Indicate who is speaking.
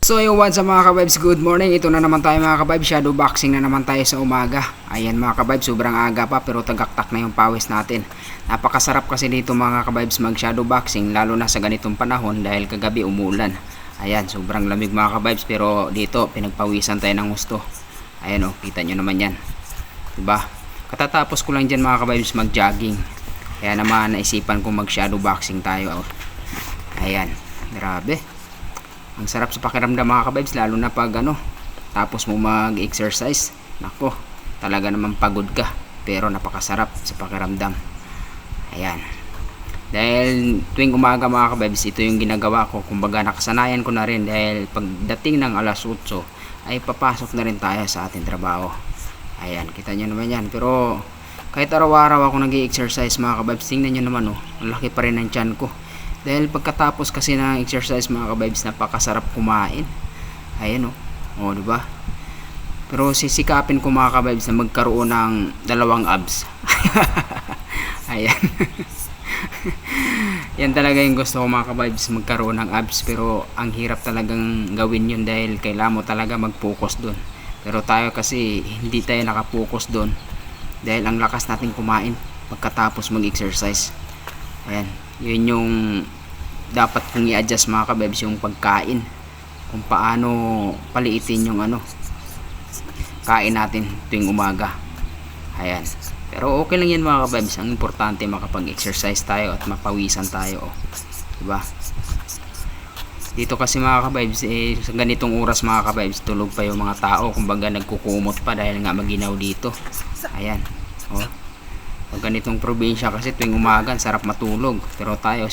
Speaker 1: So yung what's up mga kabibes, good morning. Ito na naman tayo mga kabibes, shadow boxing na naman tayo sa umaga. Ayan mga kabibes, sobrang aga pa pero tagaktak na yung pawis natin. Napakasarap kasi dito mga kabibes mag shadow boxing, lalo na sa ganitong panahon dahil kagabi umulan. Ayan, sobrang lamig mga kabibes pero dito pinagpawisan tayo ng gusto. Ayan o, kita nyo naman yan, diba? Katatapos ko lang dyan mga kabibes mag jogging, kaya naman naisipan ko mag shadow boxing tayo. Ayan, grabe, ang sarap sa pakiramdam mga kabibes, lalo na pag tapos mo mag-exercise. Nako, talaga naman pagod ka pero napakasarap sa pakiramdam. Ayan. Dahil tuwing umaga mga kabibes, ito yung ginagawa ko. Kumbaga nakasanayan ko na rin dahil pagdating ng alas 8 ay papasok na rin tayo sa ating trabaho. Ayan, kita nyo naman yan. Pero kahit araw-araw ako nag-i-exercise mga kabibes, tingnan nyo naman ang laki pa rin ng tiyan ko. Dahil pagkatapos kasi ng exercise mga kabibes, napakasarap kumain. Ayan o, diba? Pero sisikapin ko mga kabibes na magkaroon ng 2 abs. Ayan. Yan talaga yung gusto ko mga kabibes, magkaroon ng abs. Pero ang hirap talagang gawin yun dahil kailangan mo talaga mag-focus dun. Pero tayo kasi hindi tayo nakapokus dun dahil ang lakas natin kumain pagkatapos mag-exercise. Ayan, yun yung dapat kong i-adjust mga kabibes, yung pagkain, kung paano paliitin yung kain natin tuwing umaga. Ayan, pero okay lang yan mga kabibes, ang importante makapag-exercise tayo at mapawisan tayo, diba? Dito kasi mga kabibes, sa ganitong oras mga kabibes, tulog pa yung mga tao, kumbaga nagkukumot pa dahil nga maginaw dito. Ayan, pag ganitong probinsya kasi tuwing umaga sarap matulog, pero tayo